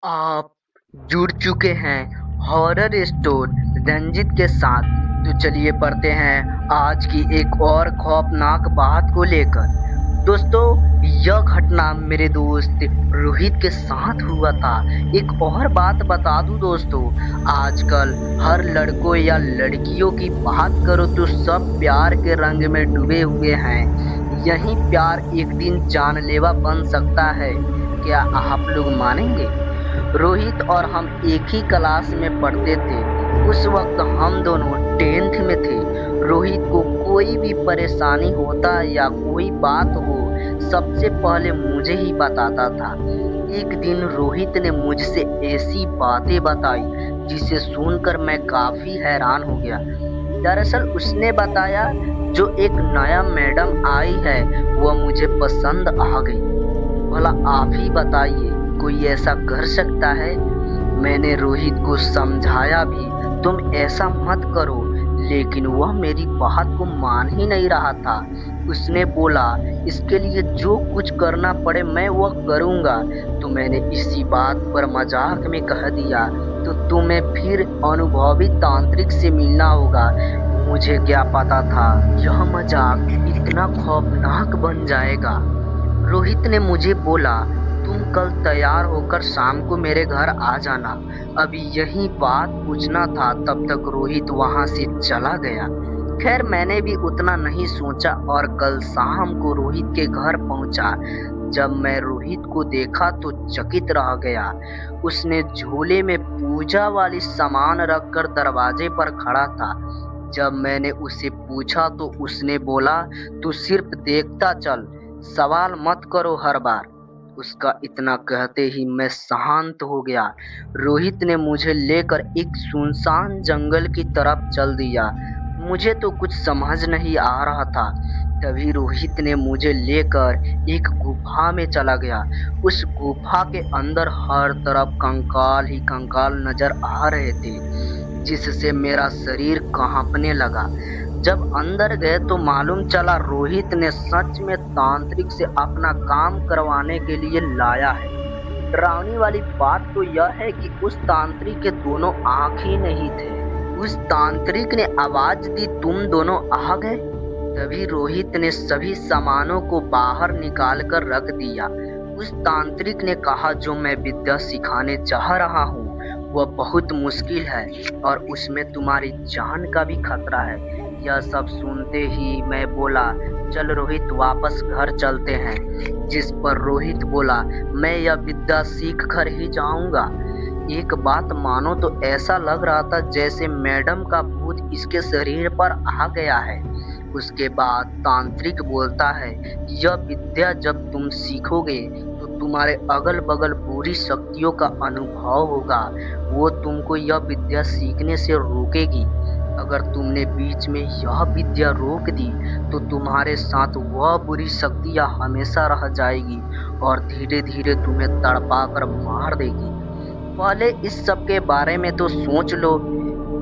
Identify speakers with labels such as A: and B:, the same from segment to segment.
A: आप जुड़ चुके हैं हॉरर स्टोर रंजित के साथ। तो चलिए पढ़ते हैं आज की एक और खौफनाक बात को लेकर। दोस्तों, यह घटना मेरे दोस्त रोहित के साथ हुआ था। एक और बात बता दूं दोस्तों, आजकल हर लड़कों या लड़कियों की बात करो तो सब प्यार के रंग में डूबे हुए हैं। यही प्यार एक दिन जानलेवा बन सकता है। क्या आप लोग मानेंगे? रोहित और हम एक ही क्लास में पढ़ते थे। उस वक्त हम दोनों 10th में थे। रोहित को कोई भी परेशानी होता या कोई बात हो, सबसे पहले मुझे ही बताता था। एक दिन रोहित ने मुझसे ऐसी बातें बताई जिसे सुनकर मैं काफी हैरान हो गया। दरअसल उसने बताया, जो एक नया मैडम आई है वह मुझे पसंद आ गई। भला आप ही बताइए, कोई ऐसा कर सकता है? मैंने रोहित को समझाया भी, तुम ऐसा मत करो, लेकिन वह मेरी बात को मान ही नहीं रहा था। उसने बोला, इसके लिए जो कुछ करना पड़े मैं वह करूँगा। तो मैंने इसी बात पर मजाक में कह दिया, तो तुम्हें फिर अनुभवी तांत्रिक से मिलना होगा। मुझे क्या पता था यह मजाक इतना खौफनाक बन जाएगा। रोहित ने मुझे बोला, तुम कल तैयार होकर शाम को मेरे घर आ जाना। अभी यही बात पूछना था, तब तक रोहित वहां से चला गया। खैर मैंने भी उतना नहीं सोचा और कल शाम को रोहित के घर पहुंचा। जब मैं रोहित को देखा तो चकित रह गया। उसने झोले में पूजा वाली सामान रखकर दरवाजे पर खड़ा था। जब मैंने उसे पूछा तो उसने बोला, तू सिर्फ देखता चल, सवाल मत करो हर बार। उसका इतना कहते ही मैं शांत हो गया। रोहित ने मुझे लेकर एक सुनसान जंगल की तरफ चल दिया। मुझे तो कुछ समझ नहीं आ रहा था। तभी रोहित ने मुझे लेकर एक गुफा में चला गया। उस गुफा के अंदर हर तरफ कंकाल ही कंकाल नजर आ रहे थे, जिससे मेरा शरीर कांपने लगा। जब अंदर गए तो मालूम चला रोहित ने सच में तांत्रिक से अपना काम करवाने के लिए लाया है। डरावनी वाली बात तो यह है कि उस तांत्रिक के दोनों आंख ही नहीं थे। उस तांत्रिक ने आवाज दी, तुम दोनों आ गए। तभी रोहित ने सभी सामानों को बाहर निकाल कर रख दिया। उस तांत्रिक ने कहा, जो मैं विद्या सिखाने चाह रहा हूँ वह बहुत मुश्किल है और उसमें तुम्हारी जान का भी खतरा है। यह सब सुनते ही मैं बोला, चल रोहित वापस घर चलते हैं। जिस पर रोहित बोला, मैं यह विद्या सीख कर ही जाऊंगा। एक बात मानो तो ऐसा लग रहा था जैसे मैडम का भूत इसके शरीर पर आ गया है। उसके बाद तांत्रिक बोलता है, यह विद्या जब तुम सीखोगे तो तुम्हारे अगल बगल बुरी शक्तियों का अनुभव होगा। वो तुमको यह विद्या सीखने से रोकेगी। अगर तुमने बीच में यह विद्या रोक दी तो तुम्हारे साथ वह बुरी शक्तियाँ हमेशा रह जाएगी और धीरे धीरे तुम्हें तड़पा कर मार देगी। पहले इस सब के बारे में तो सोच लो।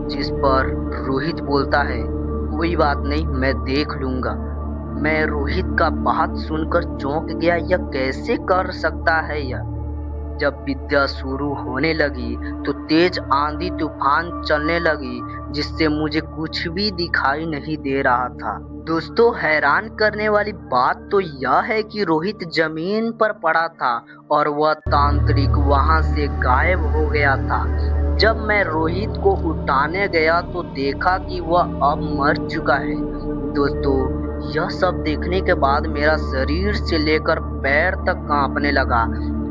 A: जिस पर रोहित बोलता है, कोई बात नहीं, मैं देख लूंगा। मैं रोहित का बात सुनकर चौंक गया, यह कैसे कर सकता है यह। जब विद्या शुरू होने लगी तो तेज आंधी तूफान चलने लगी, जिससे मुझे कुछ भी दिखाई नहीं दे रहा था। दोस्तों, हैरान करने वाली बात तो यह है कि रोहित जमीन पर पड़ा था और वह तांत्रिक वहां से गायब हो गया था। जब मैं रोहित को उठाने गया तो देखा कि वह अब मर चुका है। दोस्तों, यह सब देखने के बाद मेरा शरीर से लेकर पैर तक कांपने लगा।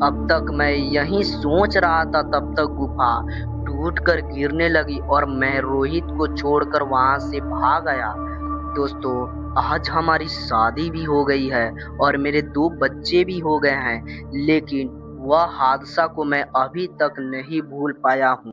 A: अब तक मैं यही सोच रहा था, तब तक गुफा टूट कर गिरने लगी और मैं रोहित को छोड़कर वहां से भाग आया। दोस्तों, आज हमारी शादी भी हो गई है और मेरे 2 बच्चे भी हो गए हैं, लेकिन वह हादसा को मैं अभी तक नहीं भूल पाया हूँ।